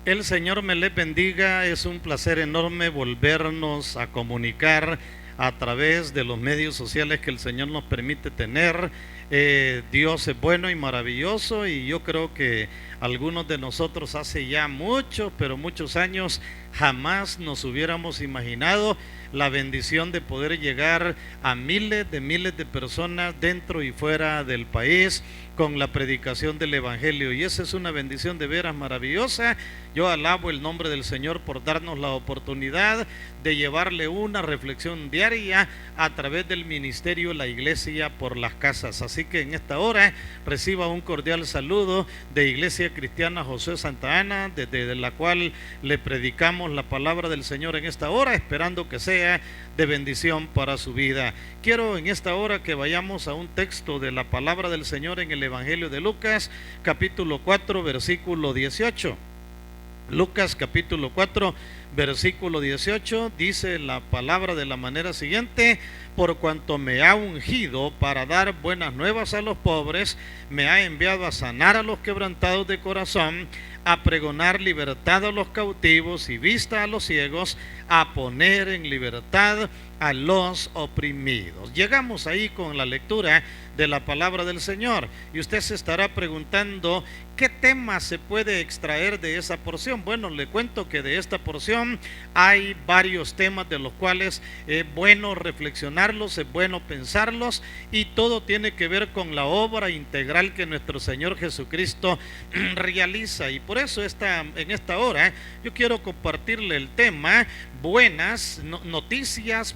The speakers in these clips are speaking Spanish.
El Señor me les bendiga. Es un placer enorme volvernos a comunicar a través de los medios sociales que el Señor nos permite tener. Dios es bueno y maravilloso, y yo creo que algunos de nosotros hace ya muchos, pero muchos años jamás nos hubiéramos imaginado la bendición de poder llegar a miles de personas dentro y fuera del país con la predicación del Evangelio, y esa es una bendición de veras maravillosa. Yo alabo el nombre del Señor por darnos la oportunidad de llevarle una reflexión diaria a través del ministerio La Iglesia por las Casas. Así que en esta hora reciba un cordial saludo de Iglesia Cristiana José Santa Ana, desde la cual le predicamos la palabra del Señor en esta hora, esperando que sea de bendición para su vida. Quiero en esta hora que vayamos a un texto de la palabra del Señor en el Evangelio de Lucas, capítulo 4, versículo 18. Lucas capítulo 4, versículo 18, dice la palabra de la manera siguiente: por cuanto me ha ungido para dar buenas nuevas a los pobres, me ha enviado a sanar a los quebrantados de corazón, a pregonar libertad a los cautivos y vista a los ciegos, a poner en libertad a los oprimidos. Llegamos ahí con la lectura de la palabra del Señor, y usted se estará preguntando ¿qué tema se puede extraer de esa porción? Bueno, le cuento que de esta porción hay varios temas de los cuales es bueno reflexionarlos, es bueno pensarlos, y todo tiene que ver con la obra integral que nuestro Señor Jesucristo realiza. Y por eso en esta hora yo quiero compartirle el tema buenas noticias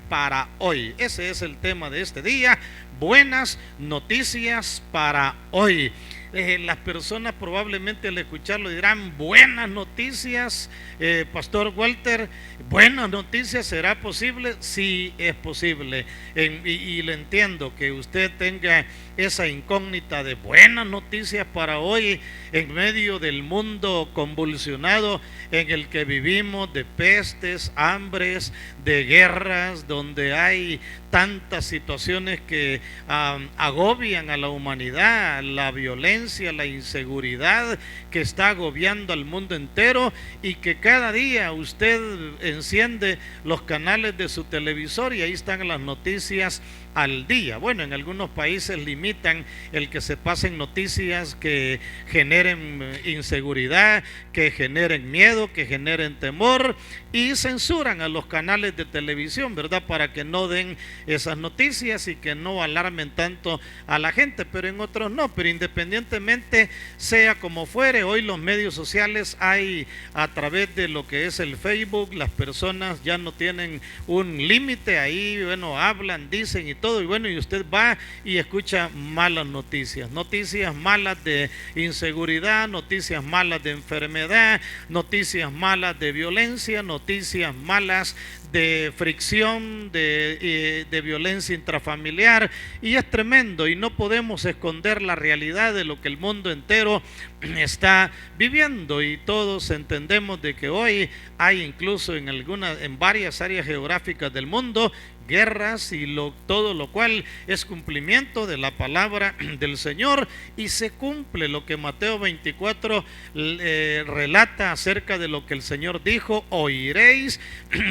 para hoy. Ese es el tema de este día, buenas noticias para hoy. Las personas probablemente al escucharlo dirán: buenas noticias, Pastor Walter, buenas noticias, ¿será posible? Sí, es posible, y le entiendo que usted tenga esa incógnita de buenas noticias para hoy, en medio del mundo convulsionado en el que vivimos, de pestes, hambres, de guerras, donde hay tantas situaciones que agobian a la humanidad, la violencia, la inseguridad que está agobiando al mundo entero, y que cada día usted enciende los canales de su televisor y ahí están las noticias al día. Bueno, en algunos países limitan el que se pasen noticias que generen inseguridad, que generen miedo, que generen temor, y censuran a los canales de televisión, ¿verdad?, para que no den esas noticias y que no alarmen tanto a la gente. Pero en otros no. Pero independientemente sea como fuere, hoy los medios sociales hay, a través de lo que es el Facebook, las personas ya no tienen un límite ahí, bueno, hablan, dicen y todo, y bueno, y usted va y escucha malas noticias malas de inseguridad, noticias malas de enfermedad, noticias malas de violencia, noticias malas de fricción, de violencia intrafamiliar, y es tremendo, y no podemos esconder la realidad de lo que el mundo entero está viviendo, y todos entendemos de que hoy hay incluso en varias áreas geográficas del mundo guerras, y todo lo cual es cumplimiento de la palabra del Señor, y se cumple lo que Mateo 24 relata acerca de lo que el Señor dijo: oiréis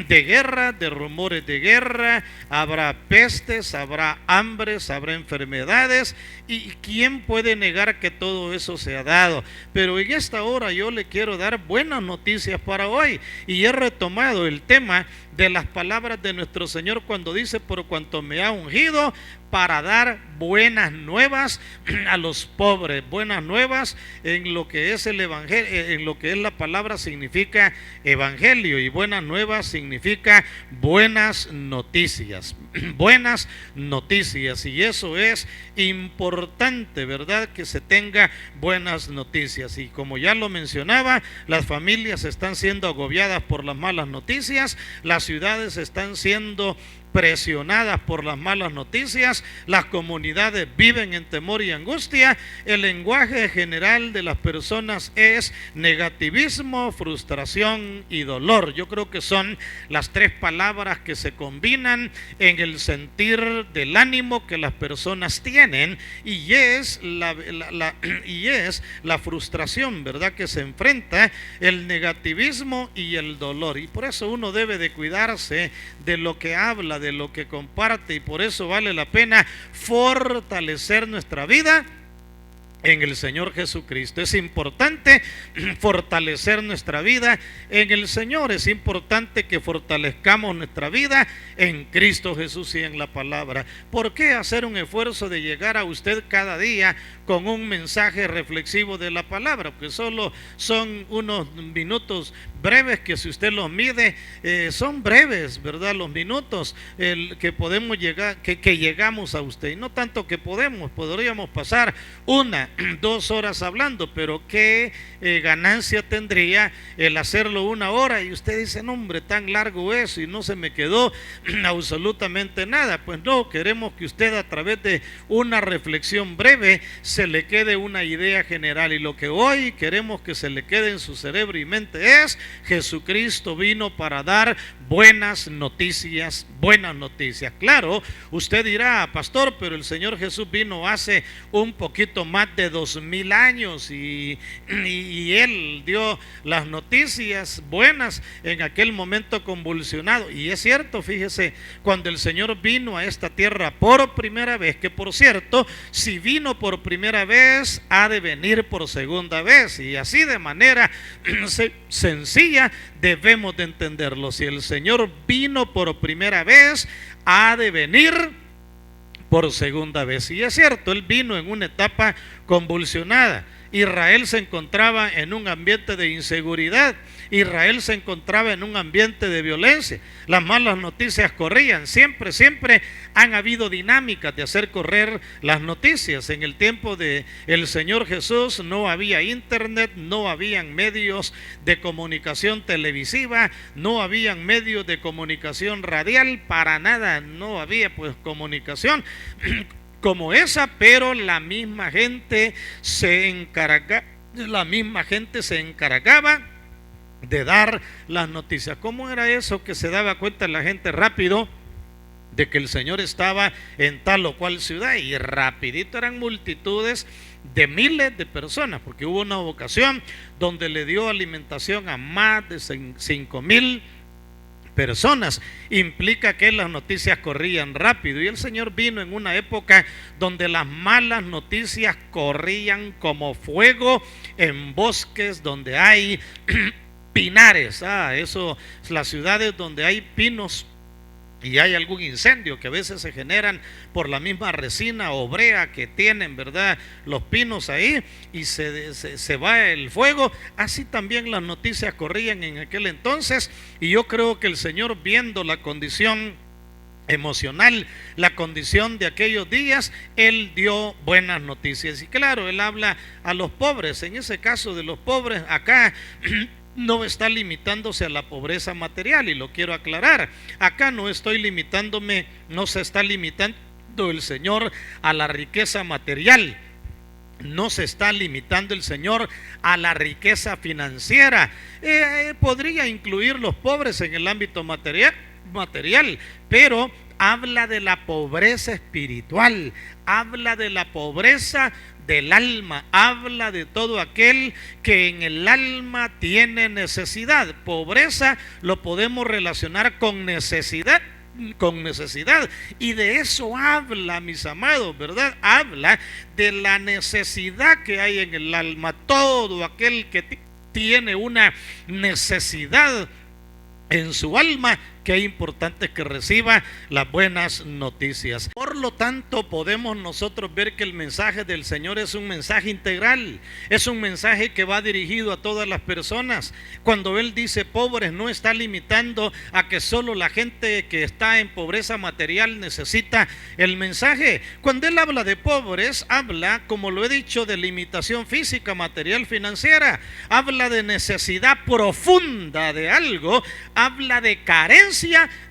de guerra, de rumores de guerra, habrá pestes, habrá hambres, habrá enfermedades, y ¿quién puede negar que todo eso se ha dado? Pero en esta hora yo le quiero dar buenas noticias para hoy, y he retomado el tema de las palabras de nuestro Señor cuando dice: por cuanto me ha ungido para dar buenas nuevas a los pobres. Buenas nuevas en lo que es el evangelio, en lo que es la palabra, significa evangelio, y buenas nuevas significa buenas noticias. Buenas noticias, y eso es importante, ¿verdad?, que se tenga buenas noticias. Y como ya lo mencionaba, las familias están siendo agobiadas por las malas noticias, las ciudades están siendo presionadas por las malas noticias, las comunidades viven en temor y angustia. El lenguaje general de las personas es negativismo, frustración y dolor. Yo creo que son las tres palabras que se combinan en el sentir del ánimo que las personas tienen, y es la frustración, ¿verdad?, que se enfrenta, el negativismo y el dolor. Y por eso uno debe de cuidarse de lo que habla, de lo que comparte, y por eso vale la pena fortalecer nuestra vida en el Señor Jesucristo. Es importante fortalecer nuestra vida en el Señor. Es importante que fortalezcamos nuestra vida en Cristo Jesús y en la palabra. ¿Por qué hacer un esfuerzo de llegar a usted cada día con un mensaje reflexivo de la palabra? Porque solo son unos minutos breves que, si usted los mide, son breves, ¿verdad? Los minutos que podemos llegar, que llegamos a usted. Y no tanto que podríamos pasar 1, 2 horas hablando, pero qué ganancia tendría el hacerlo 1 hora, y usted dice: no, hombre, tan largo eso y no se me quedó absolutamente nada. Pues no, queremos que usted, a través de una reflexión breve, se le quede una idea general, y lo que hoy queremos que se le quede en su cerebro y mente es: Jesucristo vino para dar buenas noticias, buenas noticias. Claro, usted dirá: pastor, pero el Señor Jesús vino hace un poquito más de 2000 años y Él dio las noticias buenas en aquel momento convulsionado. Y es cierto, fíjese, cuando el Señor vino a esta tierra por primera vez, que por cierto, si vino por primera vez, ha de venir por segunda vez, y así de manera sencilla debemos de entenderlo. Si el Señor vino por primera vez, ha de venir por segunda vez. Y es cierto, Él vino en una etapa convulsionada. Israel se encontraba en un ambiente de inseguridad. Israel se encontraba en un ambiente de violencia. Las malas noticias corrían. Siempre han habido dinámicas de hacer correr las noticias. En el tiempo de el Señor Jesús no había internet, no habían medios de comunicación televisiva, no habían medios de comunicación radial, para nada, no había pues comunicación como esa, pero la misma gente se encargaba de dar las noticias. ¿Cómo era eso que se daba cuenta la gente rápido de que el Señor estaba en tal o cual ciudad? Y rapidito eran multitudes de miles de personas, porque hubo una ocasión donde le dio alimentación a más de 5,000 personas. Implica que las noticias corrían rápido, y el Señor vino en una época donde las malas noticias corrían como fuego en bosques donde hay pinares. Eso, las ciudades donde hay pinos y hay algún incendio, que a veces se generan por la misma resina o brea que tienen, ¿verdad?, los pinos ahí, y se va el fuego. Así también las noticias corrían en aquel entonces, y yo creo que el Señor, viendo la condición emocional, la condición de aquellos días, Él dio buenas noticias. Y claro, Él habla a los pobres. En ese caso de los pobres, acá no está limitándose a la pobreza material, y lo quiero aclarar. Acá no se está limitando el Señor a la riqueza material. No se está limitando el Señor a la riqueza financiera. Podría incluir los pobres en el ámbito material, pero habla de la pobreza espiritual, habla de la pobreza del alma, habla de todo aquel que en el alma tiene necesidad. Pobreza lo podemos relacionar con necesidad, y de eso habla, mis amados, ¿verdad? Habla de la necesidad que hay en el alma. Todo aquel que tiene una necesidad en su alma, qué importante es que reciba las buenas noticias. Por lo tanto, podemos nosotros ver que el mensaje del Señor es un mensaje integral, es un mensaje que va dirigido a todas las personas. Cuando Él dice pobres, no está limitando a que solo la gente que está en pobreza material necesita el mensaje. Cuando Él habla de pobres, habla, como lo he dicho, de limitación física, material, financiera. Habla de necesidad profunda de algo, habla de carencia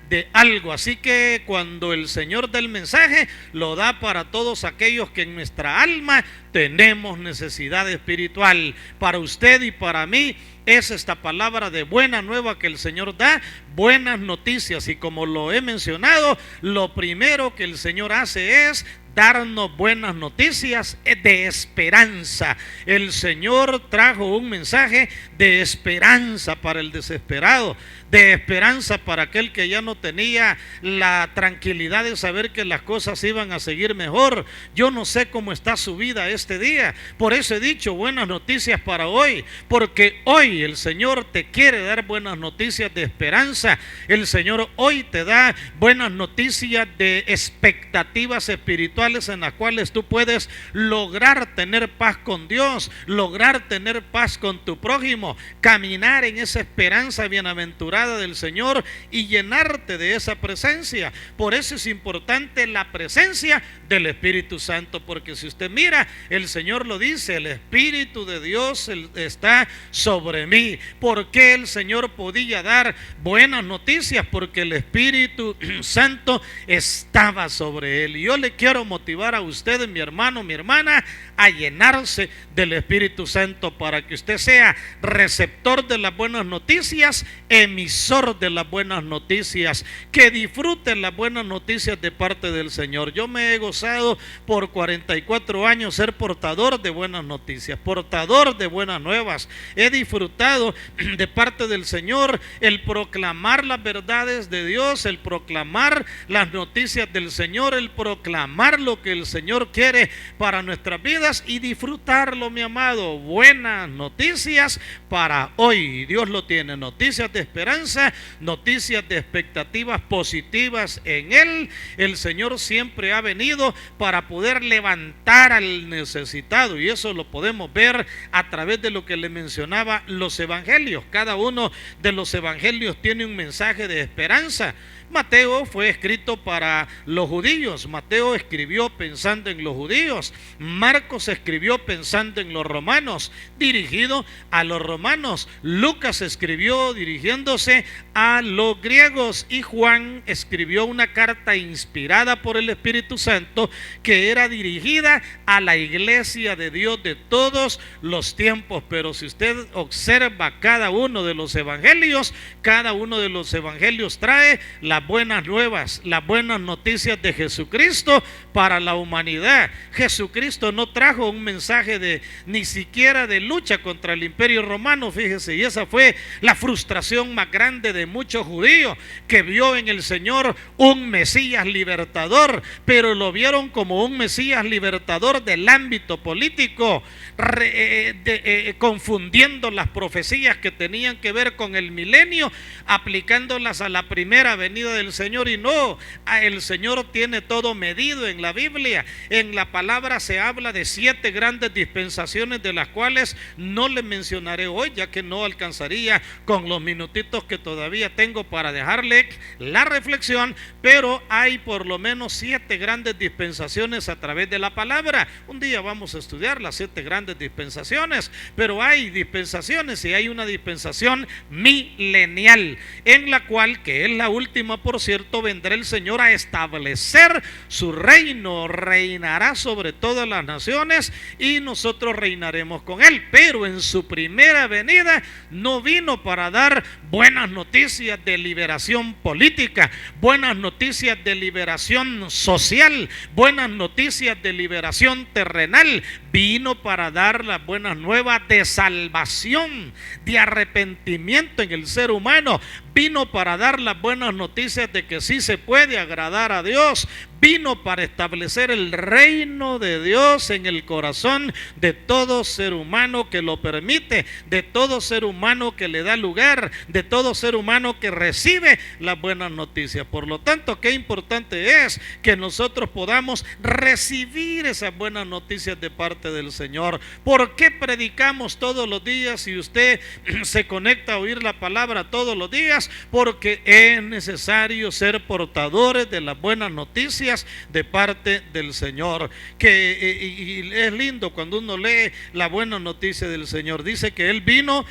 de algo. Así que cuando el Señor da el mensaje, lo da para todos aquellos que en nuestra alma tenemos necesidad espiritual. Para usted y para mí es esta palabra de buena nueva que el Señor da, buenas noticias. Y como lo he mencionado, lo primero que el Señor hace es darnos buenas noticias de esperanza. El Señor trajo un mensaje de esperanza para el desesperado, de esperanza para aquel que ya no tenía la tranquilidad de saber que las cosas iban a seguir mejor. Yo no sé cómo está su vida este día, por eso he dicho buenas noticias para hoy, porque hoy el Señor te quiere dar buenas noticias de esperanza. El Señor hoy te da buenas noticias de expectativas espirituales en las cuales tú puedes lograr tener paz con Dios, lograr tener paz con tu prójimo, caminar en esa esperanza bienaventurada del Señor y llenarte de esa presencia. Por eso es importante la presencia del Espíritu Santo, porque si usted mira, el Señor lo dice, el Espíritu de Dios está sobre mí. ¿Por qué el Señor podía dar buenas noticias? Porque el Espíritu Santo estaba sobre él. Y yo le quiero motivar a usted, mi hermano, mi hermana, a llenarse del Espíritu Santo para que usted sea receptor de las buenas noticias, emisor de las buenas noticias, que disfrute las buenas noticias de parte del Señor. Yo me he gozado por 44 años ser portador de buenas noticias, portador de buenas nuevas. He disfrutado de parte del Señor el proclamar las verdades de Dios, el proclamar las noticias del Señor, el proclamar lo que el Señor quiere para nuestras vidas y disfrutarlo, mi amado. Buenas noticias para hoy. Dios lo tiene, noticias de esperanza, noticias de expectativas positivas en Él. El Señor siempre ha venido para poder levantar al necesitado, y eso lo podemos ver a través de lo que le mencionaba, los evangelios. Cada uno de los evangelios tiene un mensaje de esperanza. Mateo fue escrito para los judíos. Mateo escribió pensando en los judíos. Marcos escribió pensando en los romanos, dirigido a los romanos. Lucas escribió dirigiéndose a los griegos, y Juan escribió una carta inspirada por el Espíritu Santo que era dirigida a la iglesia de Dios de todos los tiempos. Pero si usted observa cada uno de los evangelios, cada uno de los evangelios trae las buenas nuevas, las buenas noticias de Jesucristo para la humanidad. Jesucristo no trajo un mensaje de ni siquiera de lucha contra el imperio romano, fíjese, y esa fue la frustración más grande de muchos judíos, que vio en el Señor un Mesías libertador, pero lo vieron como un Mesías libertador del ámbito político, confundiendo las profecías que tenían que ver con el milenio, aplicándolas a la primera venida del Señor. Y no, el Señor tiene todo medido en la Biblia. En la palabra se habla de 7 grandes dispensaciones, de las cuales no le mencionaré hoy, ya que no alcanzaría con los minutitos que todavía tengo para dejarle la reflexión, pero hay por lo menos 7 grandes dispensaciones a través de la palabra. Un día vamos a estudiar las 7 grandes dispensaciones, pero hay dispensaciones, y hay una dispensación milenial, en la cual, que es la última por cierto, vendrá el Señor a establecer su reino, reinará sobre todas las naciones y nosotros reinaremos con Él. Pero en su primera venida no vino para dar buenas noticias de liberación política, buenas noticias de liberación social, buenas noticias de liberación terrenal. Vino para dar las buenas nuevas de salvación, de arrepentimiento en el ser humano. Vino para dar las buenas noticias de que sí se puede agradar a Dios. Vino para establecer el reino de Dios en el corazón de todo ser humano que lo permite, de todo ser humano que le da lugar, de todo ser humano que recibe las buenas noticias. Por lo tanto, qué importante es que nosotros podamos recibir esas buenas noticias de parte del Señor. ¿Por qué predicamos todos los días si usted se conecta a oír la palabra todos los días? Porque es necesario ser portadores de las buenas noticias noticias de parte del Señor. Y es lindo cuando uno lee la buena noticia del Señor. Dice que Él vino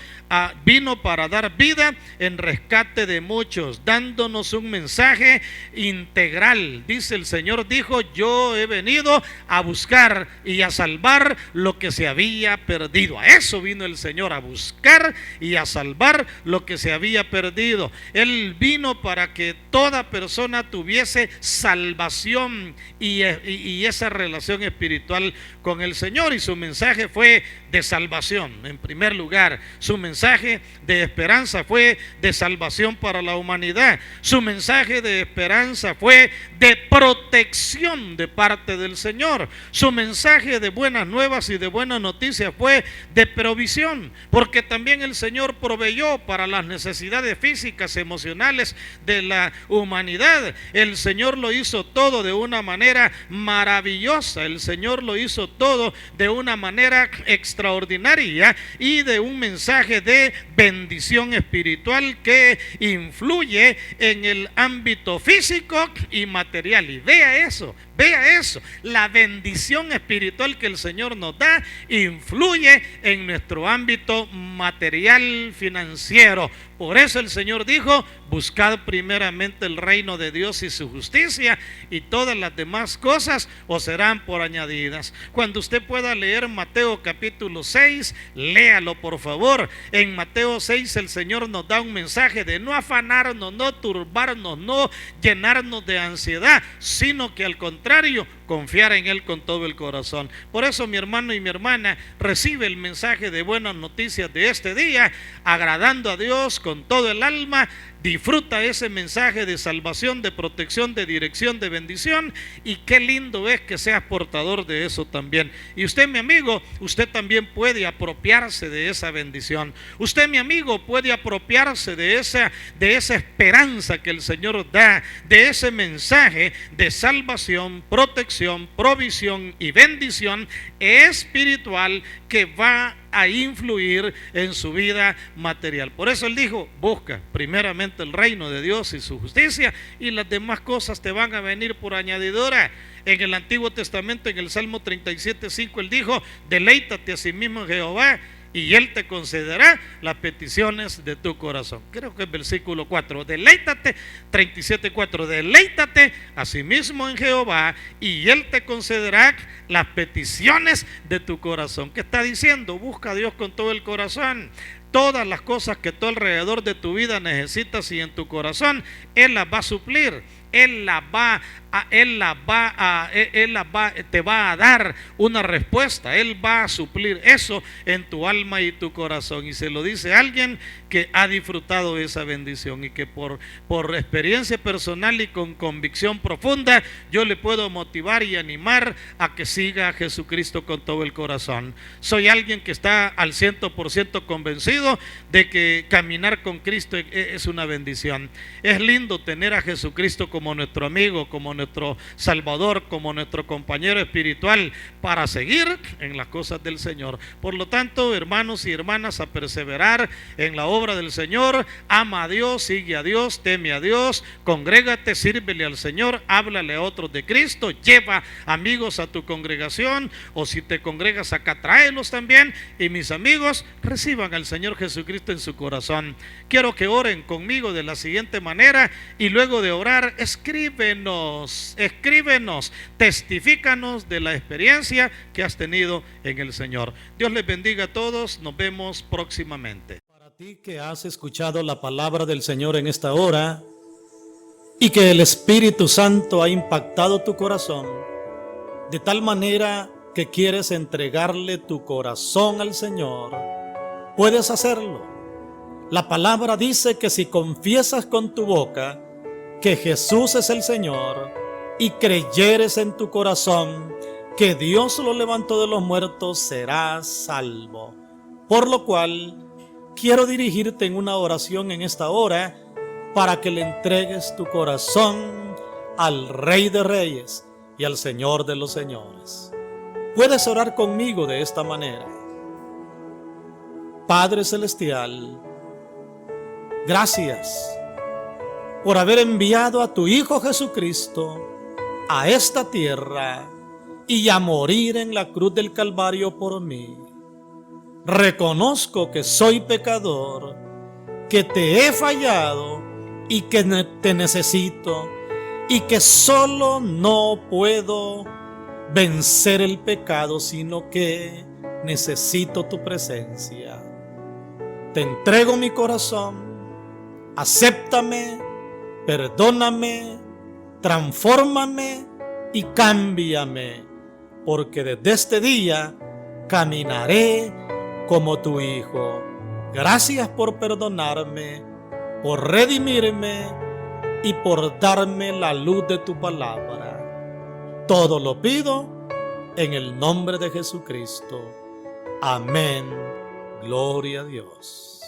para dar vida en rescate de muchos, dándonos un mensaje integral. Dice el Señor, dijo: yo he venido a buscar y a salvar lo que se había perdido. A eso vino el Señor, a buscar y a salvar lo que se había perdido. Él vino para que toda persona tuviese salvación y esa relación espiritual con el Señor, y su mensaje fue de salvación. En primer lugar, su mensaje de esperanza fue de salvación para la humanidad. Su mensaje de esperanza fue de protección de parte del Señor. Su mensaje de buenas nuevas y de buenas noticias fue de provisión, porque también el Señor proveyó para las necesidades físicas, emocionales de la humanidad. El Señor lo hizo todo de una manera maravillosa. El Señor lo hizo todo de una manera extraordinaria y de un mensaje de bendición espiritual que influye en el ámbito físico y material. Y vea eso, la bendición espiritual que el Señor nos da influye en nuestro ámbito material, financiero. Por eso el Señor dijo: buscad primeramente el reino de Dios y su justicia, y todas las demás cosas os serán por añadidas. Cuando usted pueda leer Mateo capítulo 6, léalo por favor. En Mateo 6 el Señor nos da un mensaje de no afanarnos, no turbarnos, no llenarnos de ansiedad, sino que al contrario, confiar en Él con todo el corazón. Por eso, mi hermano y mi hermana, recibe el mensaje de buenas noticias de este día, agradando a Dios con todo el alma. Disfruta ese mensaje de salvación, de protección, de dirección, de bendición, y qué lindo es que seas portador de eso también. Y usted, mi amigo, usted también puede apropiarse de esa bendición. Usted, mi amigo, puede apropiarse de esa esperanza que el Señor da, de ese mensaje de salvación, protección, provisión y bendición espiritual que va a influir en su vida material. Por eso Él dijo: busca primeramente el reino de Dios y su justicia, y las demás cosas te van a venir por añadidura. En el Antiguo Testamento, en el Salmo 37:5, Él dijo: deleítate a sí mismo en Jehová, y Él te concederá las peticiones de tu corazón. Creo que es versículo 4. Deleítate, 37:4. Deleítate a sí mismo en Jehová, y Él te concederá las peticiones de tu corazón. ¿Qué está diciendo? Busca a Dios con todo el corazón. Todas las cosas que tú alrededor de tu vida necesitas y en tu corazón, Él las va a suplir. Te va a dar una respuesta. Él va a suplir eso en tu alma y tu corazón. Y se lo dice alguien que ha disfrutado esa bendición, y que por experiencia personal y con convicción profunda, yo le puedo motivar y animar a que siga a Jesucristo con todo el corazón. Soy alguien que está al 100% convencido de que caminar con Cristo es una bendición. Es lindo tener a Jesucristo como nuestro amigo, como nuestro Salvador, como nuestro compañero espiritual para seguir en las cosas del Señor. Por lo tanto, hermanos y hermanas, a perseverar en la obra del Señor. Ama a Dios, sigue a Dios, teme a Dios, congrégate, sírvele al Señor, háblale a otros de Cristo, lleva amigos a tu congregación, o si te congregas acá, tráelos también. Y mis amigos, reciban al Señor Jesucristo en su corazón. Quiero que oren conmigo de la siguiente manera, y luego de orar, escríbenos, testifícanos de la experiencia que has tenido en el Señor. Dios les bendiga a todos, nos vemos próximamente. Para ti que has escuchado la palabra del Señor en esta hora, y que el Espíritu Santo ha impactado tu corazón, de tal manera que quieres entregarle tu corazón al Señor, puedes hacerlo. La palabra dice que si confiesas con tu boca que Jesús es el Señor, y creyeres en tu corazón que Dios lo levantó de los muertos, serás salvo. Por lo cual, quiero dirigirte en una oración en esta hora, para que le entregues tu corazón al Rey de Reyes y al Señor de los Señores. Puedes orar conmigo de esta manera. Padre Celestial, gracias por haber enviado a tu Hijo Jesucristo a esta tierra y a morir en la cruz del Calvario por mí. Reconozco que soy pecador, que te he fallado y que te necesito, y que solo no puedo vencer el pecado, sino que necesito tu presencia. Te entrego mi corazón, acéptame, perdóname, transfórmame y cámbiame, porque desde este día caminaré como tu hijo. Gracias por perdonarme, por redimirme y por darme la luz de tu palabra. Todo lo pido en el nombre de Jesucristo. Amén. Gloria a Dios.